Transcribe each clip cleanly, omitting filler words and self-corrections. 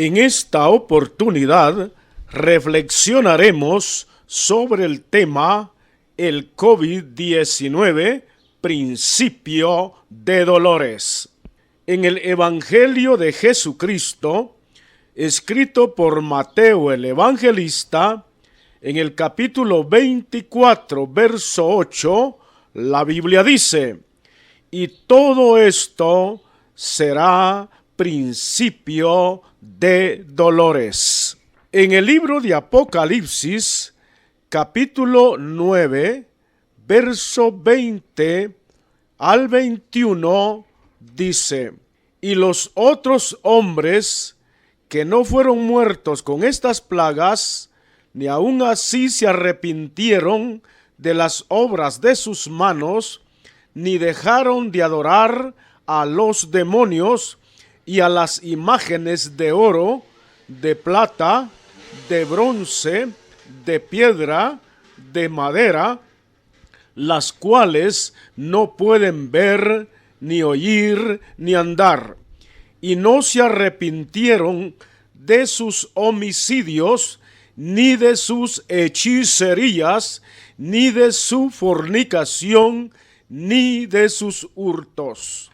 En esta oportunidad reflexionaremos sobre el tema el COVID-19, principio de dolores. En el Evangelio de Jesucristo, escrito por Mateo el Evangelista, en el capítulo 24, verso 8, la Biblia dice: y todo esto será principio de dolores. En el libro de Apocalipsis, capítulo 9, verso 20 al 21, dice: y los otros hombres que no fueron muertos con estas plagas, ni aun así se arrepintieron de las obras de sus manos, ni dejaron de adorar a los demonios y a las imágenes de oro, de plata, de bronce, de piedra, de madera, las cuales no pueden ver, ni oír, ni andar, y no se arrepintieron de sus homicidios, ni de sus hechicerías, ni de su fornicación, ni de sus hurtos.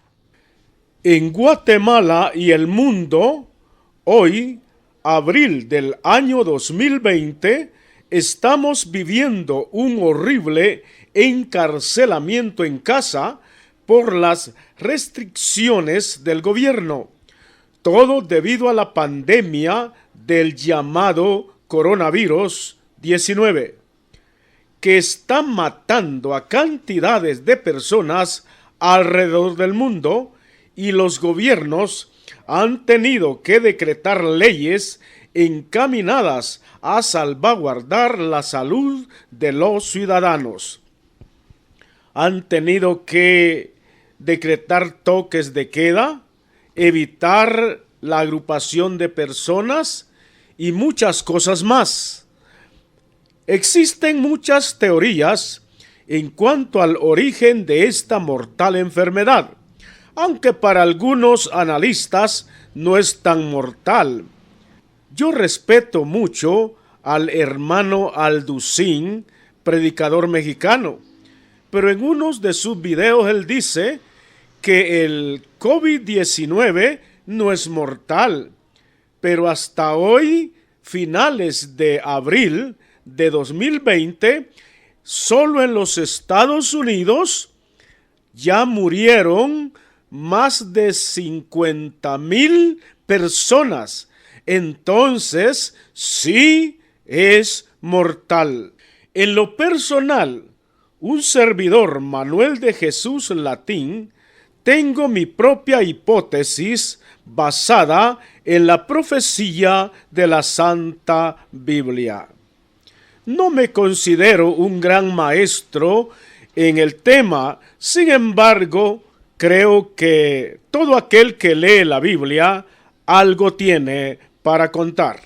En Guatemala y el mundo, hoy, abril del año 2020, estamos viviendo un horrible encarcelamiento en casa por las restricciones del gobierno. Todo debido a la pandemia del llamado coronavirus 19, que está matando a cantidades de personas alrededor del mundo, y los gobiernos han tenido que decretar leyes encaminadas a salvaguardar la salud de los ciudadanos. Han tenido que decretar toques de queda, evitar la agrupación de personas y muchas cosas más. Existen muchas teorías en cuanto al origen de esta mortal enfermedad, aunque para algunos analistas no es tan mortal. Yo respeto mucho al hermano Alducín, predicador mexicano, pero en uno de sus videos él dice que el COVID-19 no es mortal, pero hasta hoy, finales de abril de 2020, solo en los Estados Unidos ya murieron más de 50,000 personas. Entonces, sí es mortal. En lo personal, un servidor, Manuel de Jesús Latín, tengo mi propia hipótesis basada en la profecía de la Santa Biblia. No me considero un gran maestro en el tema, sin embargo, creo que todo aquel que lee la Biblia algo tiene para contar.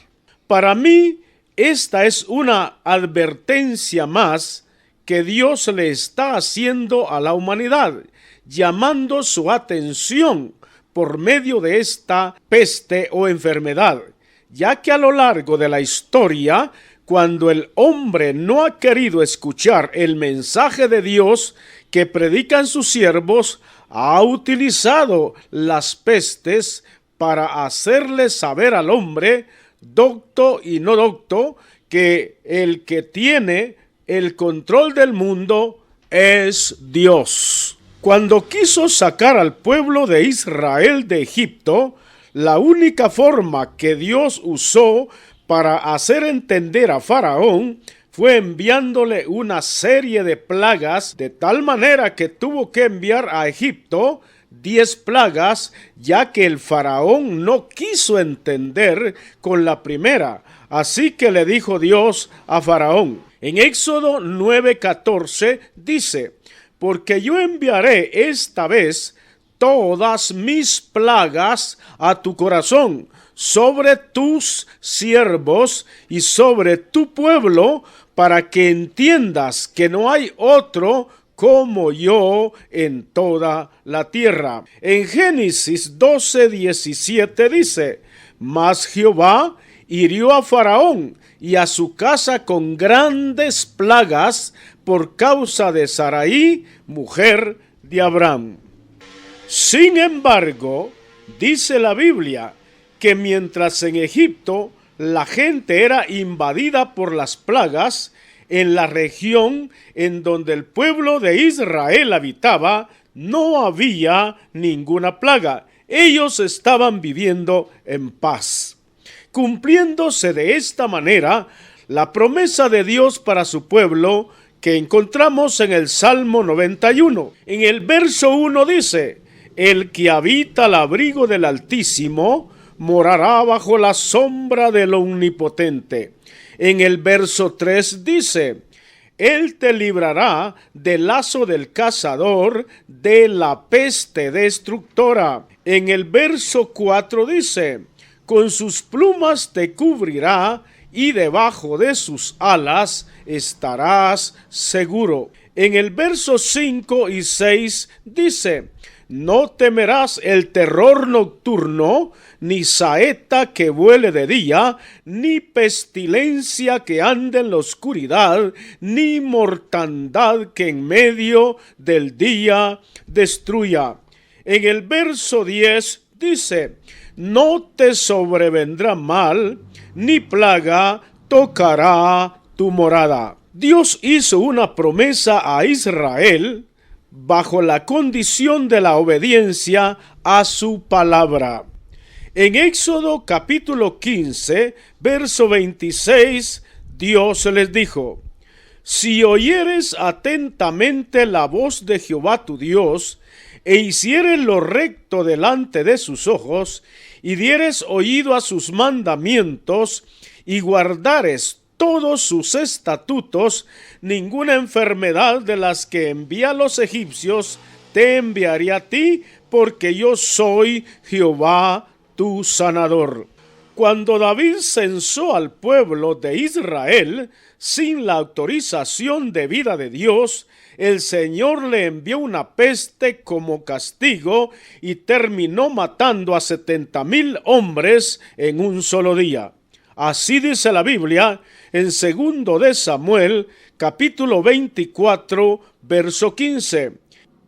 Para mí, esta es una advertencia más que Dios le está haciendo a la humanidad, llamando su atención por medio de esta peste o enfermedad, ya que a lo largo de la historia, cuando el hombre no ha querido escuchar el mensaje de Dios que predican sus siervos, ha utilizado las pestes para hacerle saber al hombre, docto y no docto, que el que tiene el control del mundo es Dios. Cuando quiso sacar al pueblo de Israel de Egipto, la única forma que Dios usó para hacer entender a Faraón fue enviándole una serie de plagas, de tal manera que tuvo que enviar a Egipto 10 plagas, ya que el faraón no quiso entender con la primera. Así que le dijo Dios a Faraón. En Éxodo 9:14 dice: porque yo enviaré esta vez todas mis plagas a tu corazón, sobre tus siervos y sobre tu pueblo, para que entiendas que no hay otro como yo en toda la tierra. En Génesis 12:17 dice: Mas Jehová hirió a Faraón y a su casa con grandes plagas por causa de Sarai, mujer de Abraham. Sin embargo, dice la Biblia que mientras en Egipto la gente era invadida por las plagas, en la región en donde el pueblo de Israel habitaba, no había ninguna plaga. Ellos estaban viviendo en paz, cumpliéndose de esta manera la promesa de Dios para su pueblo que encontramos en el Salmo 91. En el verso 1 dice: el que habita al abrigo del Altísimo morará bajo la sombra del Omnipotente. En el verso 3 dice: Él te librará del lazo del cazador, de la peste destructora. En el verso 4 dice: con sus plumas te cubrirá y debajo de sus alas estarás seguro. En el verso 5 y 6 dice: no temerás el terror nocturno, ni saeta que vuele de día, ni pestilencia que ande en la oscuridad, ni mortandad que en medio del día destruya. En el verso 10 dice: no te sobrevendrá mal, ni plaga tocará tu morada. Dios hizo una promesa a Israel bajo la condición de la obediencia a su palabra. En Éxodo capítulo 15, verso 26, Dios les dijo: si oyeres atentamente la voz de Jehová tu Dios, e hicieres lo recto delante de sus ojos, y dieres oído a sus mandamientos, y guardares todos sus estatutos, ninguna enfermedad de las que envía a los egipcios te enviaré a ti, porque yo soy Jehová tu sanador. Cuando David censó al pueblo de Israel sin la autorización debida de Dios, el Señor le envió una peste como castigo y terminó matando a 70,000 hombres en un solo día. Así dice la Biblia en 2 de Samuel, capítulo 24, verso 15.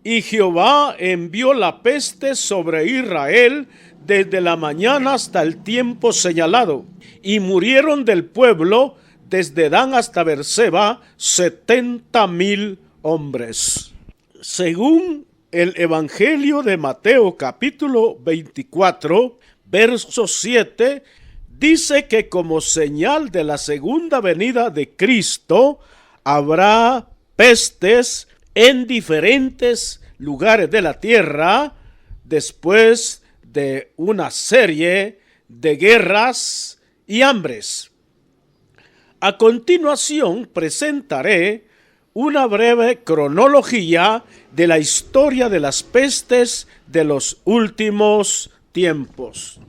Y Jehová envió la peste sobre Israel desde la mañana hasta el tiempo señalado, y murieron del pueblo desde Dan hasta Berseba 70,000 hombres. Según el Evangelio de Mateo, capítulo 24, verso 7, dice que como señal de la segunda venida de Cristo habrá pestes en diferentes lugares de la tierra después de una serie de guerras y hambres. A continuación presentaré una breve cronología de la historia de las pestes de los últimos tiempos.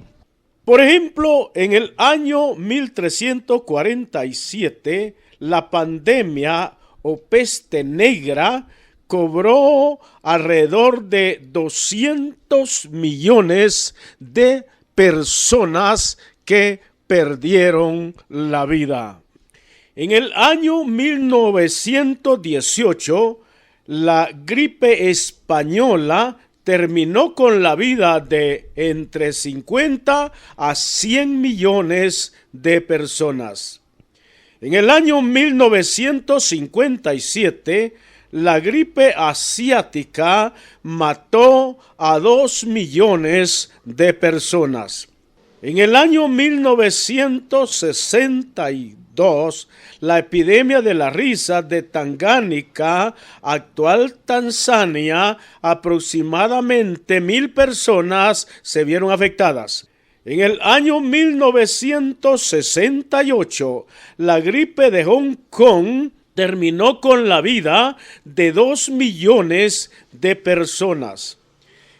Por ejemplo, en el año 1347, la pandemia o peste negra cobró alrededor de 200 millones de personas que perdieron la vida. En el año 1918, la gripe española terminó con la vida de entre 50 a 100 millones de personas. En el año 1957, la gripe asiática mató a 2 millones de personas. En el año 1962, la epidemia de la risa de Tanganica, actual Tanzania, aproximadamente 1,000 personas se vieron afectadas. En el año 1968, la gripe de Hong Kong terminó con la vida de 2 millones de personas.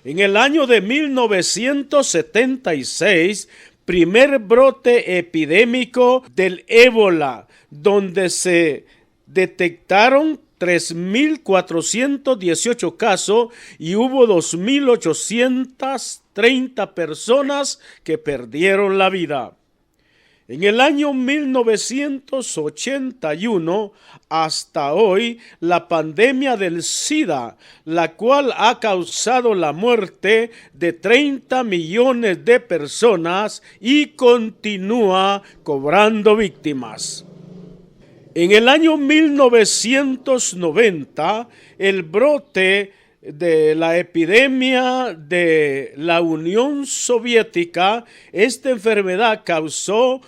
En el año de 1976, primer brote epidémico del ébola, donde se detectaron 3,418 casos y hubo 2,800 30 personas que perdieron la vida. En el año 1981 hasta hoy, la pandemia del SIDA, la cual ha causado la muerte de 30 millones de personas y continúa cobrando víctimas. En el año 1990, el brote de la epidemia de la Unión Soviética, esta enfermedad causó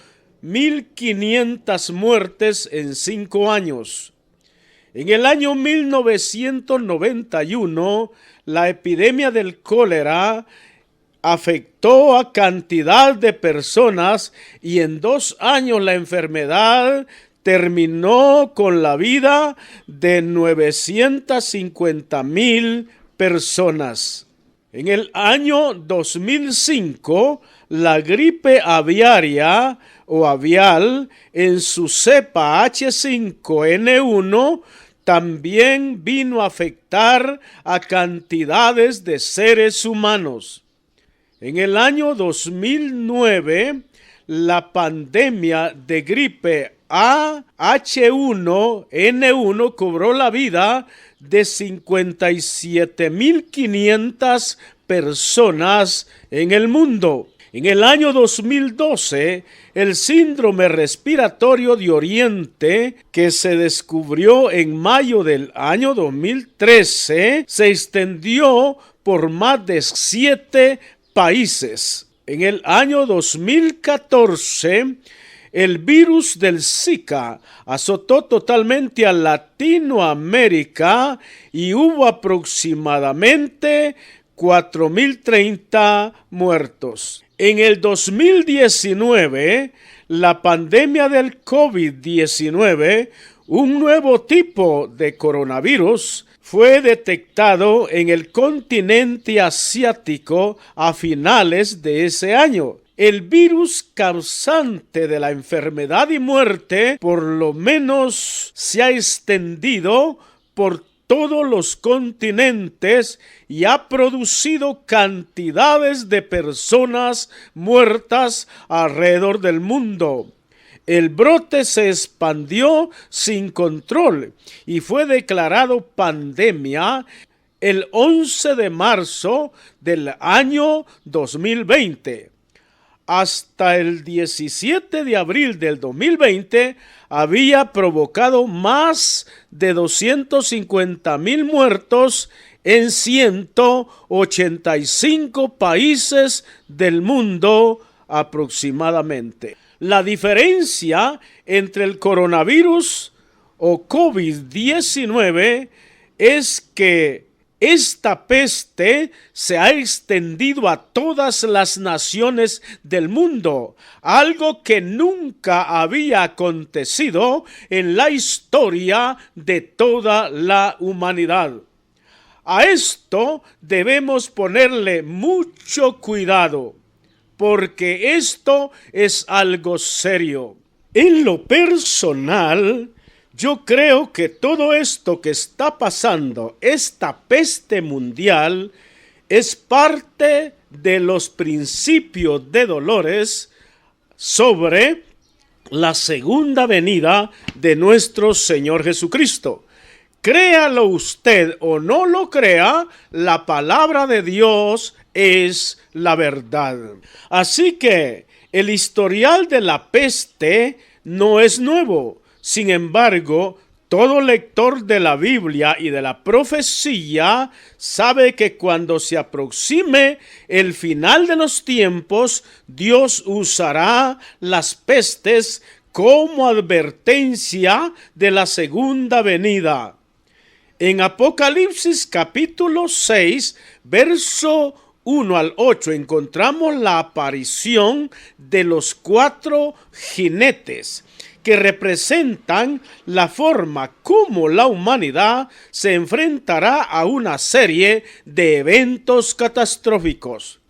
1.500 muertes en 5 años. En el año 1991, la epidemia del cólera afectó a cantidad de personas y en 2 años la enfermedad terminó con la vida de 950,000 personas. En el año 2005, la gripe aviaria o avial en su cepa H5N1 también vino a afectar a cantidades de seres humanos. En el año 2009, la pandemia de gripe H1N1 cobró la vida de 57,500 personas en el mundo. En el año 2012, el síndrome respiratorio de Oriente, que se descubrió en mayo del año 2013, se extendió por más de 7 países. En el año 2014, el virus del Zika azotó totalmente a Latinoamérica y hubo aproximadamente 4,030 muertos. En el 2019, la pandemia del COVID-19, un nuevo tipo de coronavirus, fue detectado en el continente asiático a finales de ese año. El virus causante de la enfermedad y muerte por lo menos se ha extendido por todos los continentes y ha producido cantidades de personas muertas alrededor del mundo. El brote se expandió sin control y fue declarado pandemia el 11 de marzo del año 2020. Hasta el 17 de abril del 2020 había provocado más de 250,000 muertos en 185 países del mundo aproximadamente. La diferencia entre el coronavirus o COVID-19 es que esta peste se ha extendido a todas las naciones del mundo, algo que nunca había acontecido en la historia de toda la humanidad. A esto debemos ponerle mucho cuidado, porque esto es algo serio. En lo personal, yo creo que todo esto que está pasando, esta peste mundial, es parte de los principios de dolores sobre la segunda venida de nuestro Señor Jesucristo. Créalo usted o no lo crea, la palabra de Dios es la verdad. Así que el historial de la peste no es nuevo. Sin embargo, todo lector de la Biblia y de la profecía sabe que cuando se aproxime el final de los tiempos, Dios usará las pestes como advertencia de la segunda venida. En Apocalipsis capítulo 6, verso 1 al 8, encontramos la aparición de los 4 jinetes, que representan la forma como la humanidad se enfrentará a una serie de eventos catastróficos.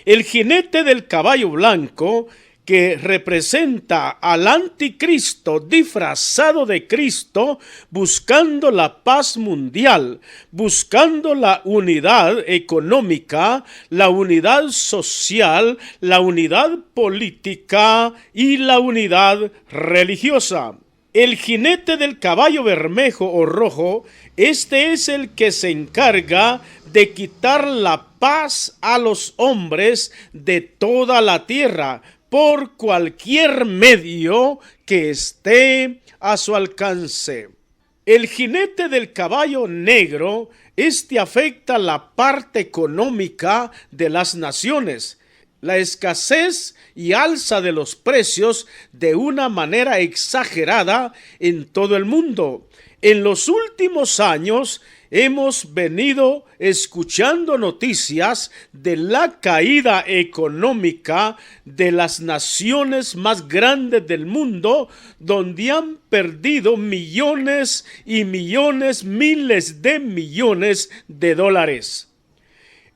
El jinete del caballo blanco, que representa al anticristo disfrazado de Cristo, buscando la paz mundial, buscando la unidad económica, la unidad social, la unidad política y la unidad religiosa. El jinete del caballo bermejo o rojo, este es el que se encarga de quitar la paz a los hombres de toda la tierra por cualquier medio que esté a su alcance. El jinete del caballo negro, este afecta la parte económica de las naciones, la escasez y alza de los precios de una manera exagerada en todo el mundo. En los últimos años hemos venido escuchando noticias de la caída económica de las naciones más grandes del mundo, donde han perdido millones y millones, miles de millones de dólares.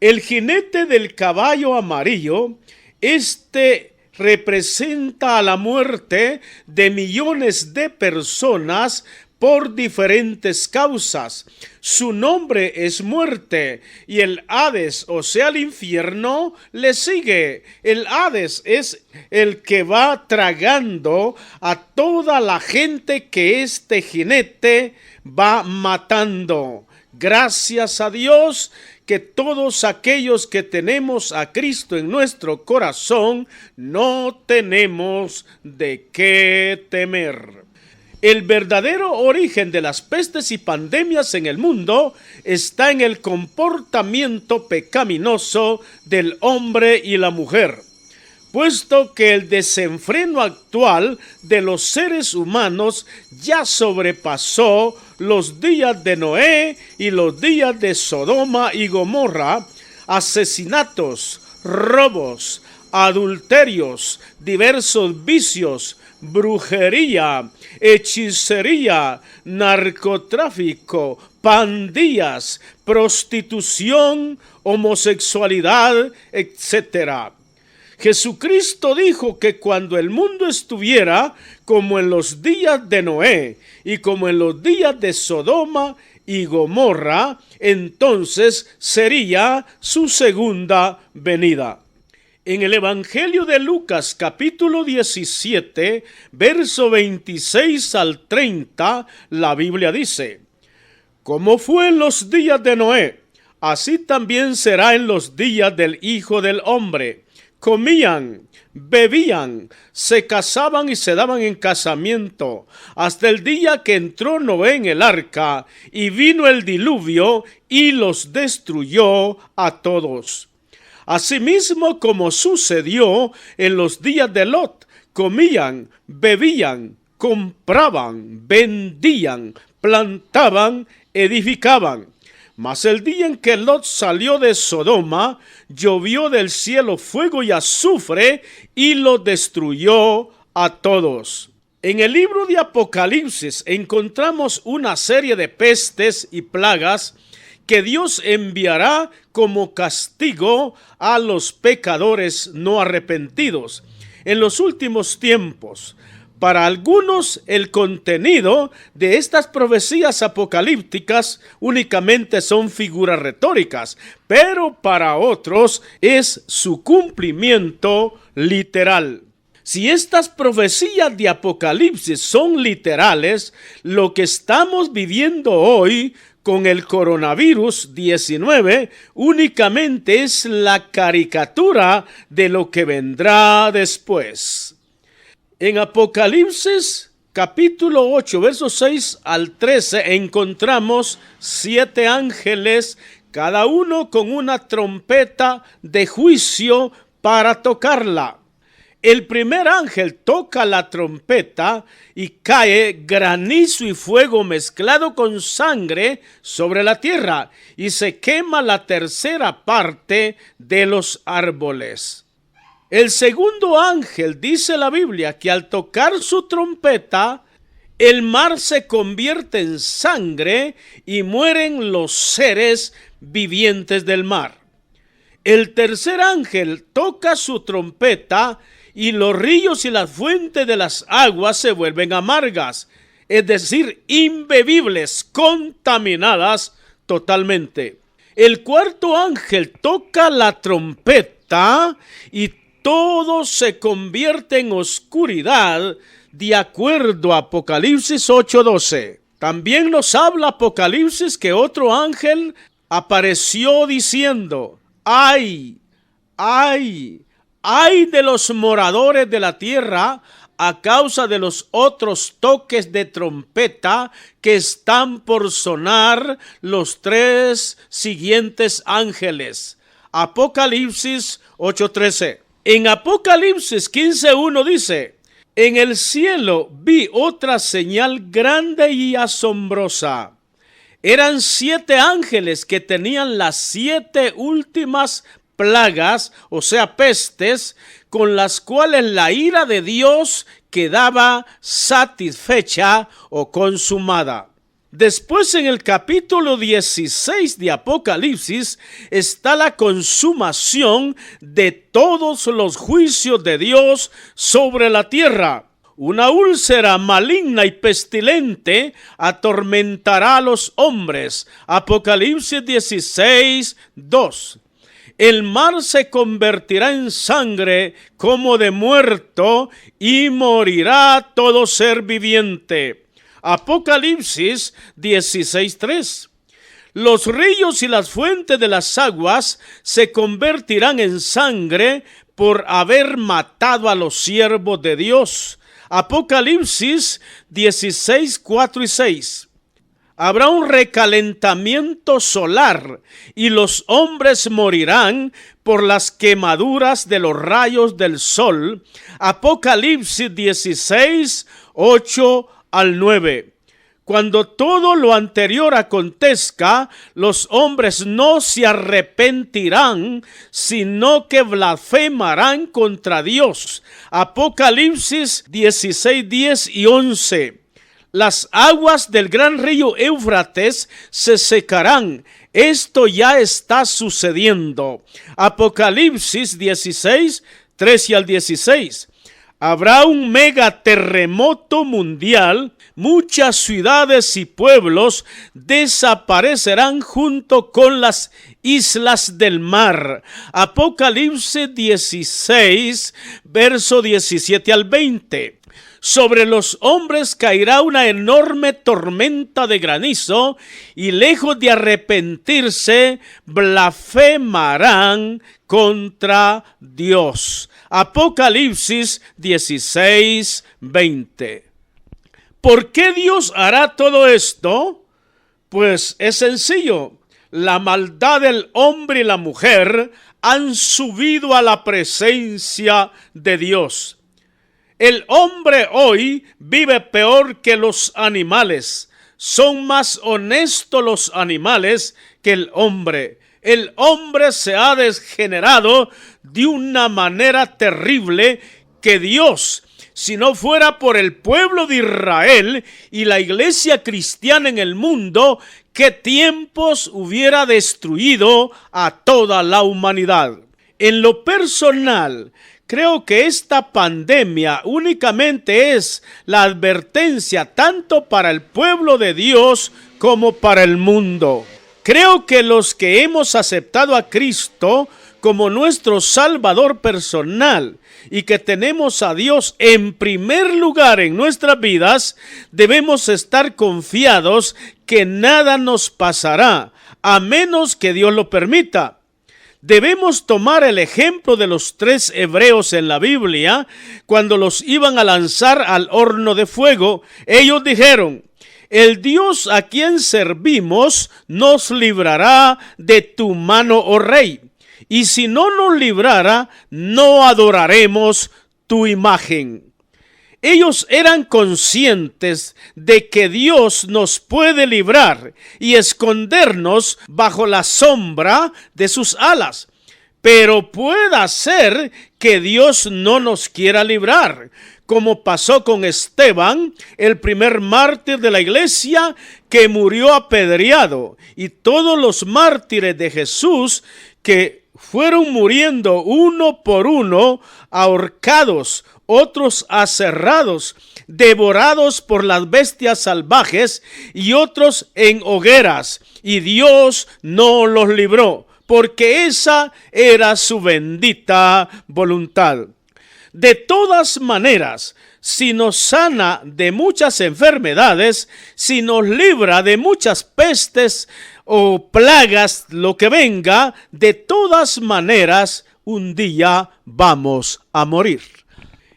El jinete del caballo amarillo, este representa a la muerte de millones de personas por diferentes causas. Su nombre es muerte y el Hades, o sea el infierno, le sigue. El Hades es el que va tragando a toda la gente que este jinete va matando. Gracias a Dios que todos aquellos que tenemos a Cristo en nuestro corazón no tenemos de qué temer. El verdadero origen de las pestes y pandemias en el mundo está en el comportamiento pecaminoso del hombre y la mujer, puesto que el desenfreno actual de los seres humanos ya sobrepasó los días de Noé y los días de Sodoma y Gomorra. Asesinatos, robos, adulterios, diversos vicios, brujería, hechicería, narcotráfico, pandillas, prostitución, homosexualidad, etc. Jesucristo dijo que cuando el mundo estuviera como en los días de Noé y como en los días de Sodoma y Gomorra, entonces sería su segunda venida. En el Evangelio de Lucas, capítulo 17, verso 26 al 30, la Biblia dice: Como fue en los días de Noé, así también será en los días del Hijo del Hombre. Comían, bebían, se casaban y se daban en casamiento, hasta el día que entró Noé en el arca, y vino el diluvio y los destruyó a todos. Asimismo, como sucedió en los días de Lot, comían, bebían, compraban, vendían, plantaban, edificaban. Mas el día en que Lot salió de Sodoma, llovió del cielo fuego y azufre y lo destruyó a todos. En el libro de Apocalipsis encontramos una serie de pestes y plagas que Dios enviará como castigo a los pecadores no arrepentidos en los últimos tiempos. Para algunos, el contenido de estas profecías apocalípticas únicamente son figuras retóricas, pero para otros es su cumplimiento literal. Si estas profecías de Apocalipsis son literales, lo que estamos viviendo hoy con el coronavirus 19 únicamente es la caricatura de lo que vendrá después. En Apocalipsis capítulo 8, versos 6 al 13 encontramos 7 ángeles, cada uno con una trompeta de juicio para tocarla. El primer ángel toca la trompeta y cae granizo y fuego mezclado con sangre sobre la tierra y se quema la tercera parte de los árboles. El segundo ángel, dice la Biblia, que al tocar su trompeta, el mar se convierte en sangre y mueren los seres vivientes del mar. El tercer ángel toca su trompeta y los ríos y las fuentes de las aguas se vuelven amargas, es decir, imbebibles, contaminadas totalmente. El cuarto ángel toca la trompeta y todo se convierte en oscuridad, de acuerdo a Apocalipsis 8:12. También nos habla Apocalipsis que otro ángel apareció diciendo: ¡ay, ay, ay de los moradores de la tierra a causa de los otros toques de trompeta que están por sonar los 3 siguientes ángeles! Apocalipsis 8:13. En Apocalipsis 15:1 dice: en el cielo vi otra señal grande y asombrosa. Eran 7 ángeles que tenían las 7 últimas plagas, o sea, pestes, con las cuales la ira de Dios quedaba satisfecha o consumada. Después, en el capítulo 16 de Apocalipsis, está la consumación de todos los juicios de Dios sobre la tierra. Una úlcera maligna y pestilente atormentará a los hombres. Apocalipsis 16:2. El mar se convertirá en sangre como de muerto y morirá todo ser viviente. Apocalipsis 16:3. Los ríos y las fuentes de las aguas se convertirán en sangre por haber matado a los siervos de Dios. Apocalipsis 16:4 y 6. Habrá un recalentamiento solar y los hombres morirán por las quemaduras de los rayos del sol. Apocalipsis 16:8 al 9. Cuando todo lo anterior acontezca, los hombres no se arrepentirán, sino que blasfemarán contra Dios. Apocalipsis 16:10 y 11. Las aguas del gran río Éufrates se secarán. Esto ya está sucediendo. Apocalipsis 16:13 al 16. Habrá un mega terremoto mundial. Muchas ciudades y pueblos desaparecerán junto con las islas del mar. Apocalipsis 16, verso 17 al 20. Sobre los hombres caerá una enorme tormenta de granizo y lejos de arrepentirse, blasfemarán contra Dios. Apocalipsis 16, 20. ¿Por qué Dios hará todo esto? Pues es sencillo. La maldad del hombre y la mujer han subido a la presencia de Dios. El hombre hoy vive peor que los animales. Son más honestos los animales que el hombre. El hombre se ha degenerado de una manera terrible que Dios, si no fuera por el pueblo de Israel y la iglesia cristiana en el mundo, ¿qué tiempos hubiera destruido a toda la humanidad? En lo personal, creo que esta pandemia únicamente es la advertencia tanto para el pueblo de Dios como para el mundo. Creo que los que hemos aceptado a Cristo como nuestro Salvador personal y que tenemos a Dios en primer lugar en nuestras vidas, debemos estar confiados que nada nos pasará, a menos que Dios lo permita. Debemos tomar el ejemplo de los 3 hebreos en la Biblia. Cuando los iban a lanzar al horno de fuego, ellos dijeron: el Dios a quien servimos nos librará de tu mano, oh rey. Y si no nos librara, no adoraremos tu imagen. Ellos eran conscientes de que Dios nos puede librar y escondernos bajo la sombra de sus alas. Pero puede ser que Dios no nos quiera librar, como pasó con Esteban, el primer mártir de la iglesia que murió apedreado, y todos los mártires de Jesús que fueron muriendo uno por uno, ahorcados, otros aserrados, devorados por las bestias salvajes y otros en hogueras, y Dios no los libró, porque esa era su bendita voluntad. De todas maneras, si nos sana de muchas enfermedades, si nos libra de muchas pestes o plagas, lo que venga, de todas maneras, un día vamos a morir.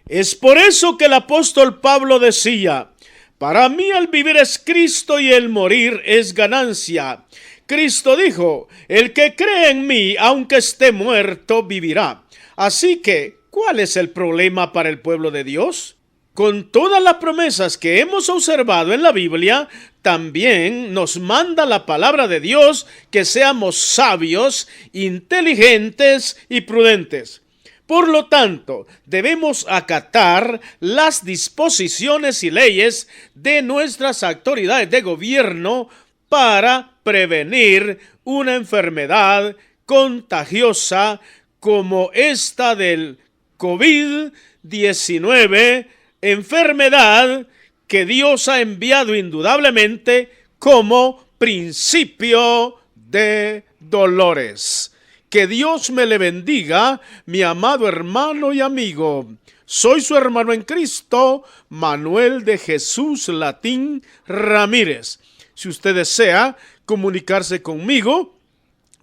Es por eso que el apóstol Pablo decía: para mí el vivir es Cristo y el morir es ganancia. Cristo dijo: el que cree en mí, aunque esté muerto, vivirá. Así que, ¿cuál es el problema para el pueblo de Dios? Con todas las promesas que hemos observado en la Biblia, también nos manda la palabra de Dios que seamos sabios, inteligentes y prudentes. Por lo tanto, debemos acatar las disposiciones y leyes de nuestras autoridades de gobierno para prevenir una enfermedad contagiosa como esta del COVID-19, enfermedad que Dios ha enviado indudablemente como principio de dolores. Que Dios me le bendiga, mi amado hermano y amigo. Soy su hermano en Cristo, Manuel de Jesús Latín Ramírez. Si usted desea comunicarse conmigo,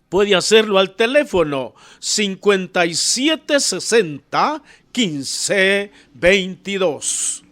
puede hacerlo al teléfono 5760 1522.